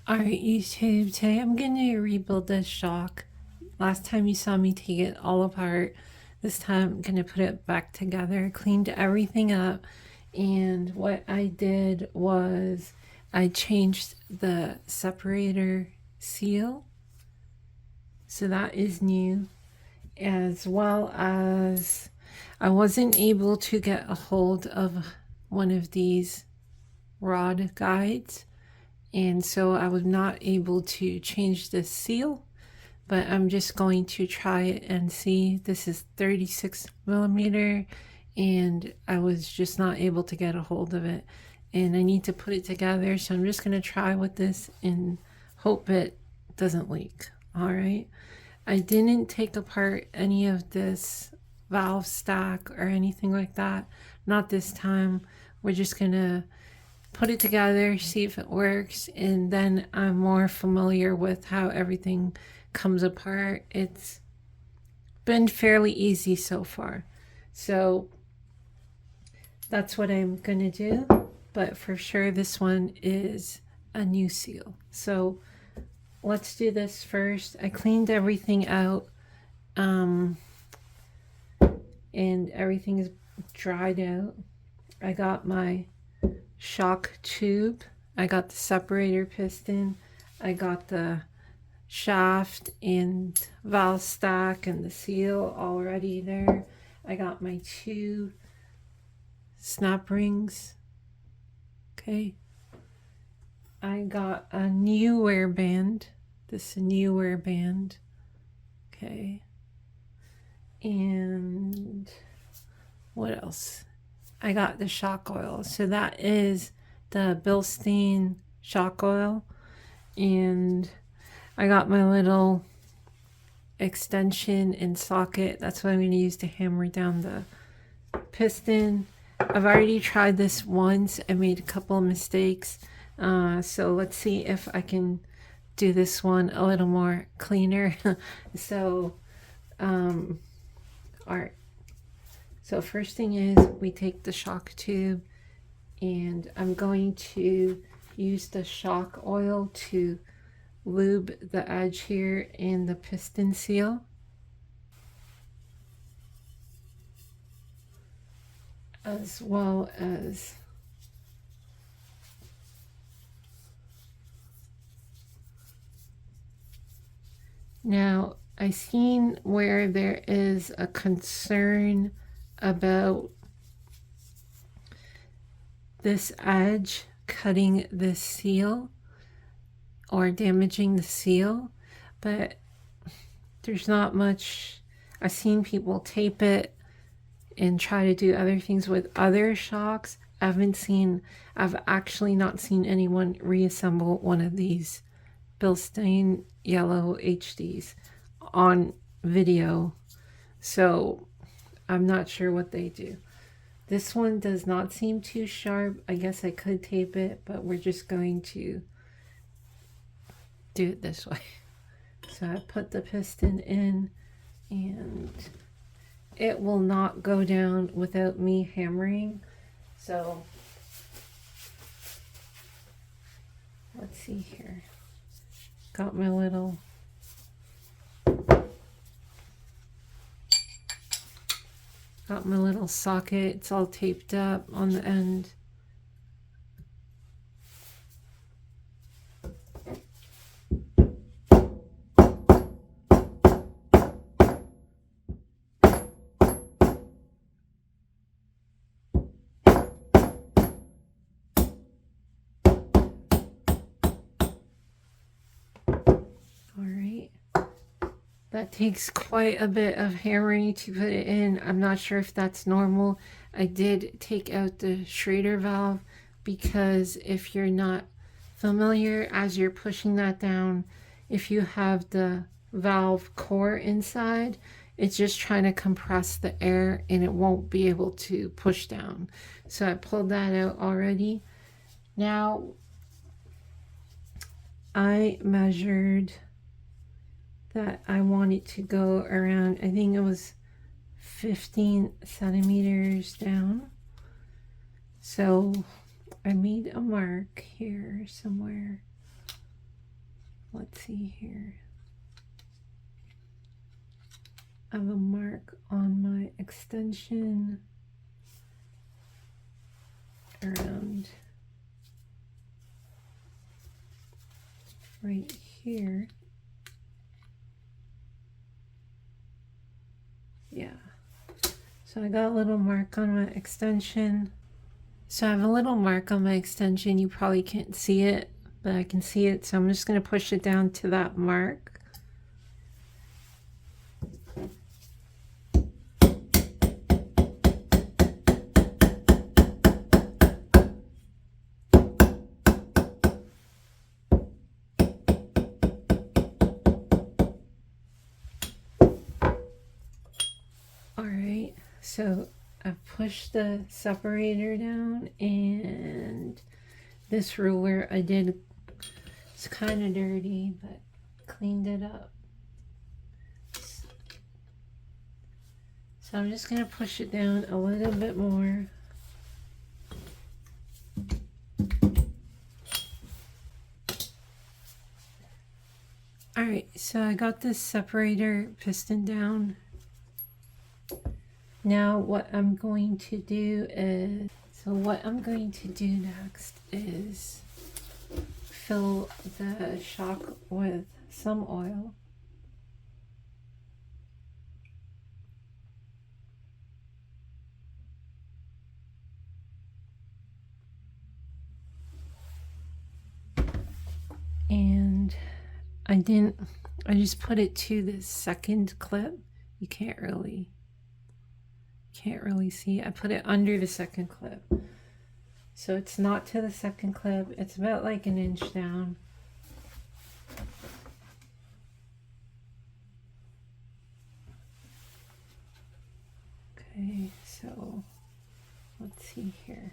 Alright, YouTube, today I'm going to rebuild this shock. Last time you saw me take it all apart. This time I'm going to put it back together. Cleaned everything up. And what I did was I changed the separator seal. So that is new. As well as I wasn't able to get a hold of one of these rod guides. And so I was not able to change the seal, but I'm just going to try it and see. This is 36 millimeter, and I was just not able to get a hold of it. And I need to put it together, so I'm just going to try with this and hope it doesn't leak. All right. I didn't take apart any of this valve stack or anything like that. Not this time. We're just going to put it together, see if it works, and then I'm more familiar with how everything comes apart. It's been fairly easy so far. So that's what I'm gonna do, but for sure this one is a new seal. So let's do this first. I cleaned everything out, and everything is dried out. I got my shock tube, I got the separator piston, I got the shaft and valve stack and the seal already there. I got my 2 snap rings. Okay, I got a new wear band. This is a new wear band. Okay, and what else? I got the shock oil. So that is the Bilstein shock oil. And I got my little extension and socket. That's what I'm going to use to hammer down the piston. I've already tried this once. I made a couple of mistakes. So let's see if I can do this one a little more cleaner. So, all right. So first thing is we take the shock tube, and I'm going to use the shock oil to lube the edge here and the piston seal. As well as now I've seen where there is a concern about this edge cutting this seal or damaging the seal, but there's not much. I've seen people tape it and try to do other things with other shocks. I've actually not seen anyone reassemble one of these Bilstein yellow HDs on video, so I'm not sure what they do. This one does not seem too sharp. I guess I could tape it, but we're just going to do it this way. So I put the piston in, and it will not go down without me hammering. So let's see here. Got my little socket. It's all taped up on the end. That takes quite a bit of hammering to put it in. I'm not sure if that's normal. I did take out the Schrader valve because if you're not familiar, as you're pushing that down, if you have the valve core inside, it's just trying to compress the air and it won't be able to push down. So I pulled that out already. Now I measured that I want it to go around, I think it was 15 centimeters down. So I made a mark here somewhere. let's see here. I have a mark on my extension around right here. Yeah. So I got a little mark on my extension. So I have a little mark on my extension. You probably can't see it, but I can see it. So I'm just going to push it down to that mark. Alright, so I've pushed the separator down, and this ruler I did, it's kind of dirty, but cleaned it up. So I'm just going to push it down a little bit more. Alright, so I got this separator piston down. Now what I'm going to do is, next is fill the shock with some oil. And I just put it to the second clip. You can't really see. I put it under the second clip. So it's not to the second clip. It's about like an inch down. Okay, so let's see here.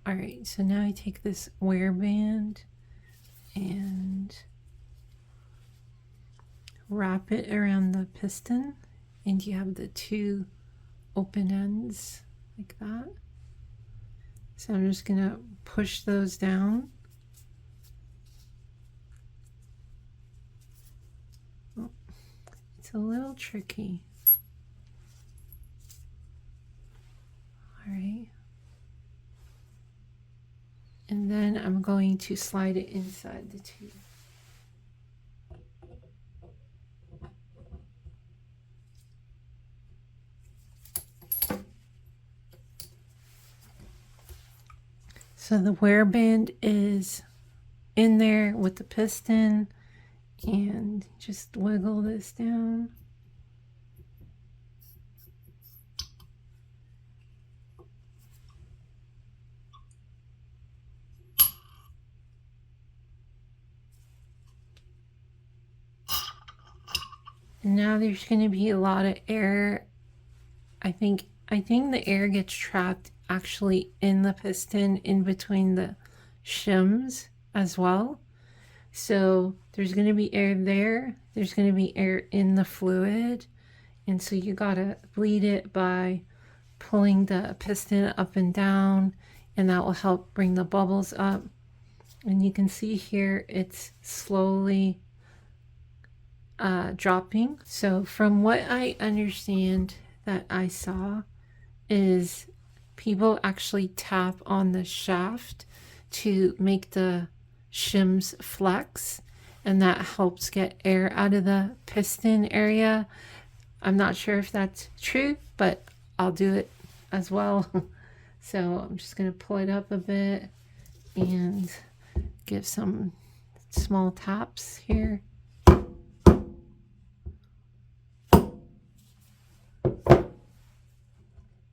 All right, so now I take this wear band and wrap it around the piston, and you have the two open ends like that. So I'm just gonna push those down. Oh, it's a little tricky. All right. And then I'm going to slide it inside the tube. So the wear band is in there with the piston, and just wiggle this down. And now there's going to be a lot of air. I think the air gets trapped actually in the piston, in between the shims as well. So there's going to be air there. There's going to be air in the fluid. And so you got to bleed it by pulling the piston up and down, and that will help bring the bubbles up. And you can see here it's slowly dropping. So from what I understand that I saw is people actually tap on the shaft to make the shims flex, and that helps get air out of the piston area. I'm not sure if that's true, but I'll do it as well. So I'm just going to pull it up a bit and give some small taps here.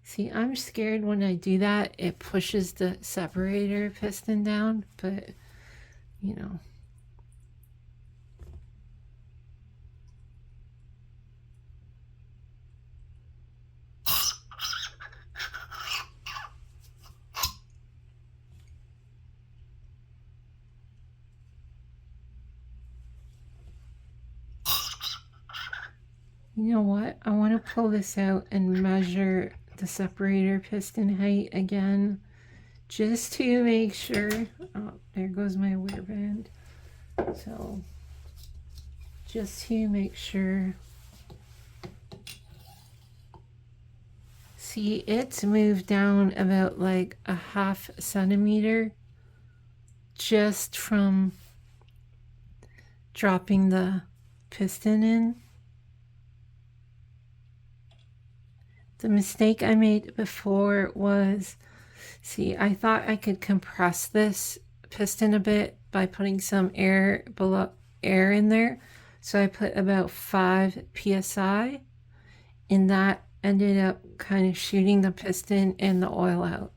See, I'm scared when I do that, it pushes the separator piston down, but you know. You know what? I want to pull this out and measure the separator piston height again, just to make sure. Oh, there goes my wear band. So just to make sure. See, it's moved down about like a half centimeter just from dropping the piston in. The mistake I made before was, see, I thought I could compress this piston a bit by putting some air in there. So I put about 5 psi, and that ended up kind of shooting the piston and the oil out.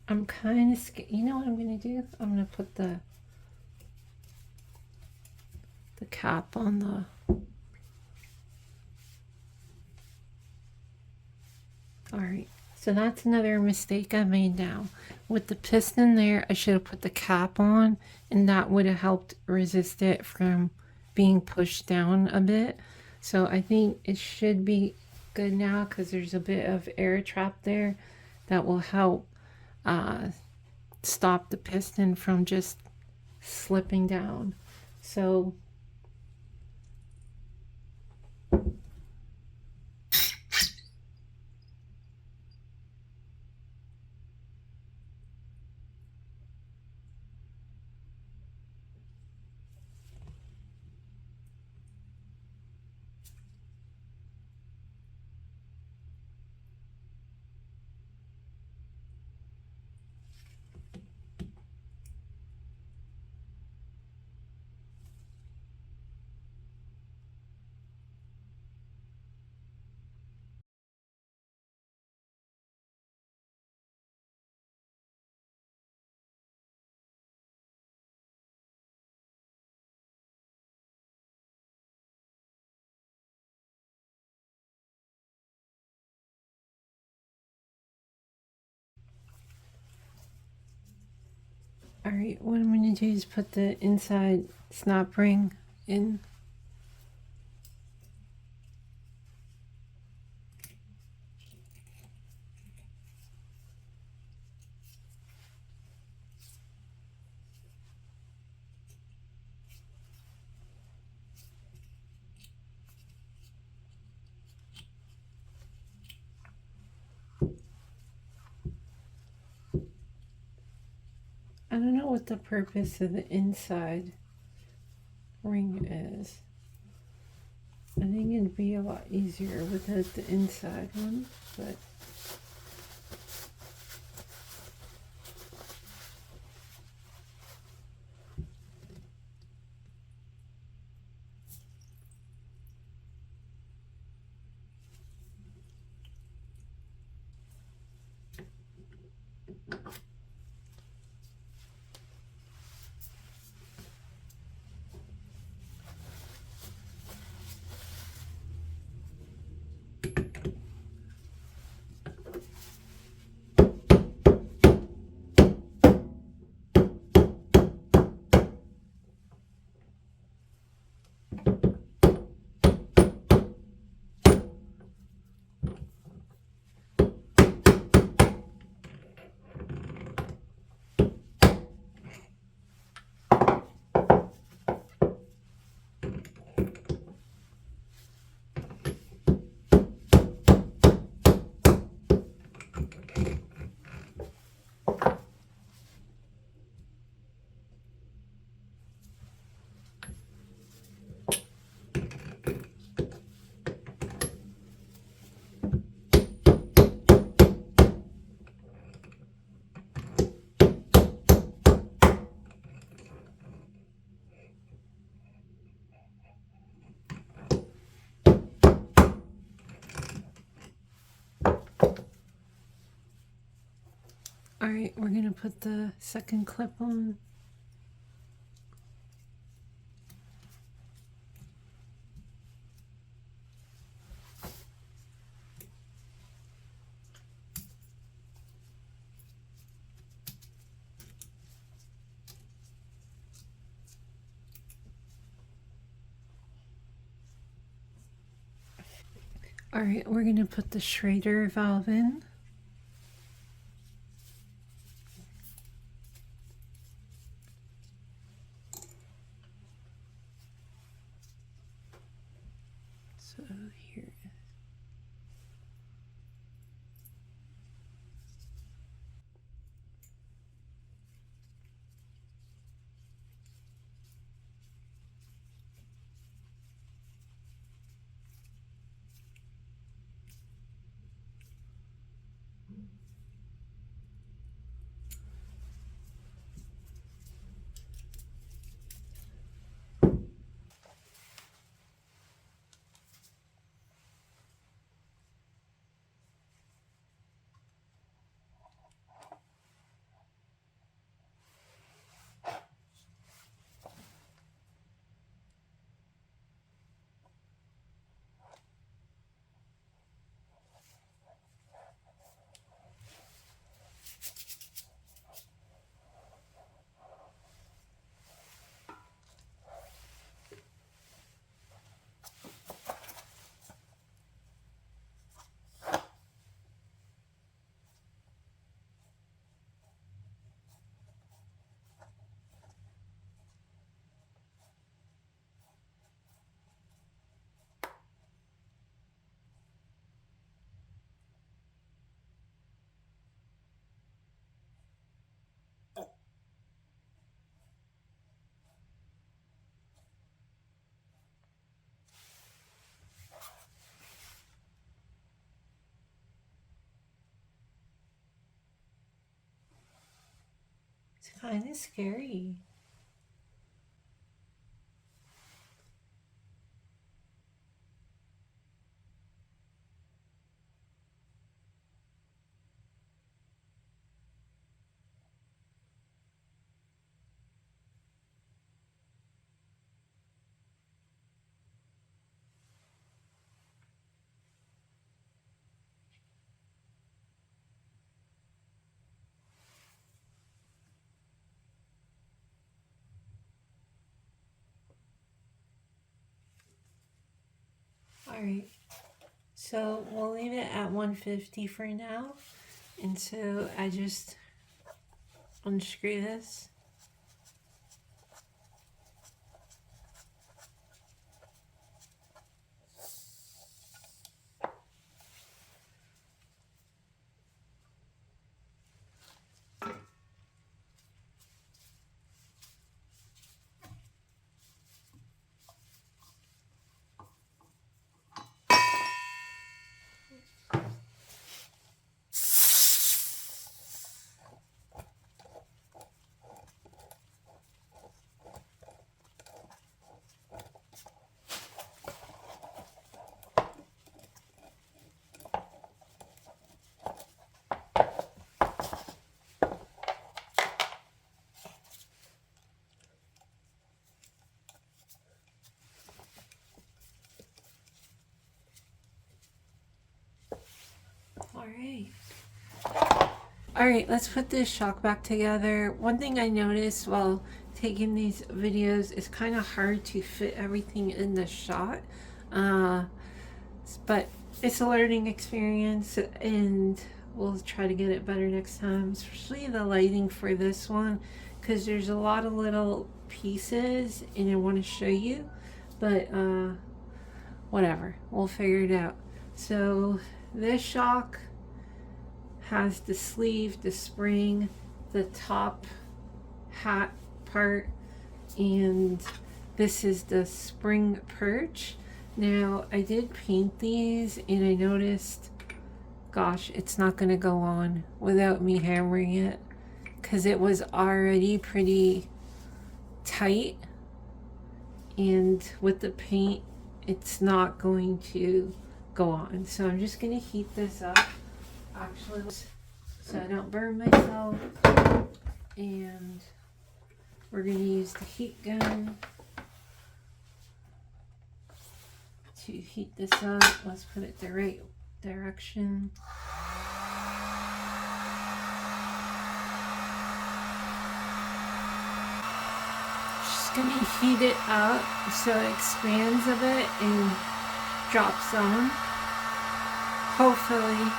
I'm kind of scared. You know what I'm going to do? I'm going to put the cap on the... Alright, so that's another mistake I made now. With the piston there, I should have put the cap on, and that would have helped resist it from being pushed down a bit. So I think it should be good now because there's a bit of air trap there that will help stop the piston from just slipping down. So alright, what I'm going to do is put the inside snap ring in. I don't know what the purpose of the inside ring is. I think it'd be a lot easier without the inside one, but alright, we're going to put the second clip on. All right, we're going to put the Schrader valve in. So here. It's kind of scary. All right, so we'll leave it at 150 for now. And so I just unscrew this. All right, let's put this shock back together. One thing I noticed while taking these videos is kind of hard to fit everything in the shot. But it's a learning experience and we'll try to get it better next time, especially the lighting for this one, because there's a lot of little pieces and I want to show you, but whatever, we'll figure it out. So this shock has the sleeve, the spring, the top hat part, and this is the spring perch. Now I did paint these and I noticed, gosh, it's not going to go on without me hammering it because it was already pretty tight, and with the paint it's not going to go on. So I'm just going to heat this up actually so I don't burn myself, and we're going to use the heat gun to heat this up. Let's put it the right direction. Just going to heat it up so it expands a bit and drops on. hopefully.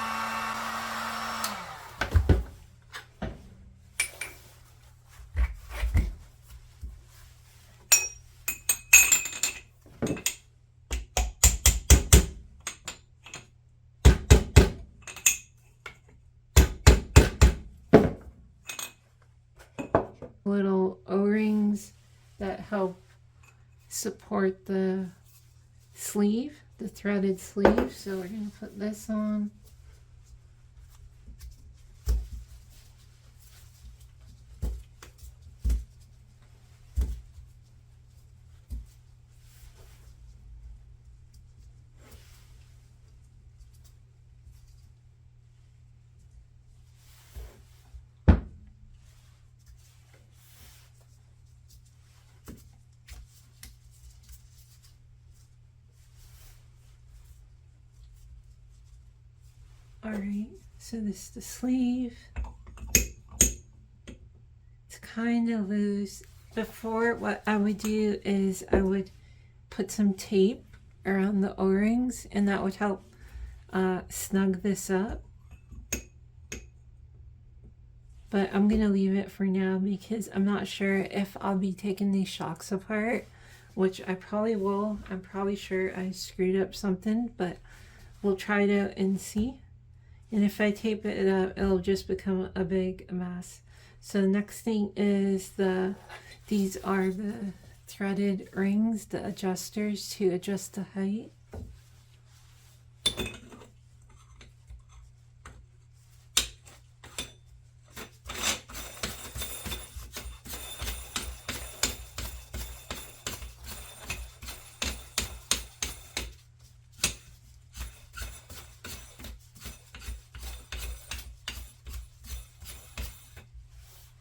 Little O-rings that help support the sleeve, the threaded sleeve. So we're going to put this on. Alright, so this is the sleeve. It's kind of loose. Before, what I would do is I would put some tape around the O-rings, and that would help snug this up. But I'm going to leave it for now because I'm not sure if I'll be taking these shocks apart, which I probably will. I'm probably sure I screwed up something, but we'll try it out and see. And if I tape it up, it'll just become a big mess. So the next thing is these are the threaded rings, the adjusters to adjust the height.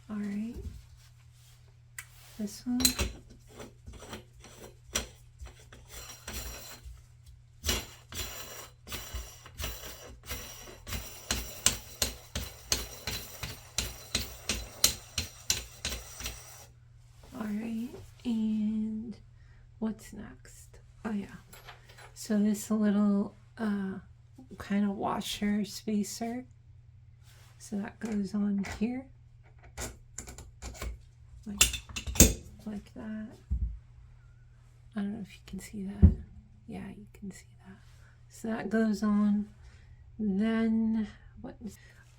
All right, this one. All right, and what's next? Oh yeah, so this little kind of washer spacer. So that goes on here. Like that. I don't know if you can see that. Yeah, you can see that. So that goes on. Then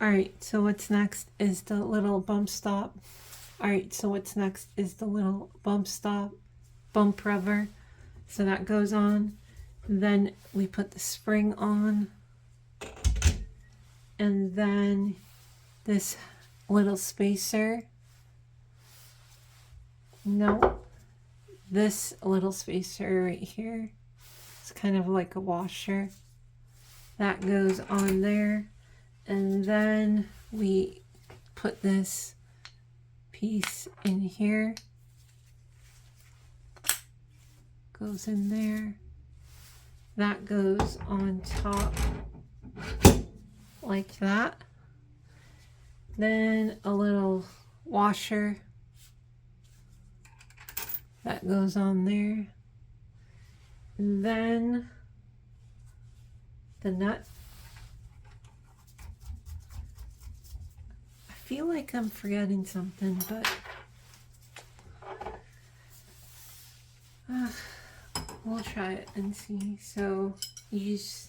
alright, so what's next is the little bump stop. Alright, so what's next is the little bump stop, bump rubber. So that goes on. Then we put the spring on. And then this little spacer. No, this little spacer right here. It's kind of like a washer. That goes on there. And then we put this piece in here. Goes in there. That goes on top like that. Then a little washer that goes on there. And then the nut. I feel like I'm forgetting something, but we'll try it and see. So you just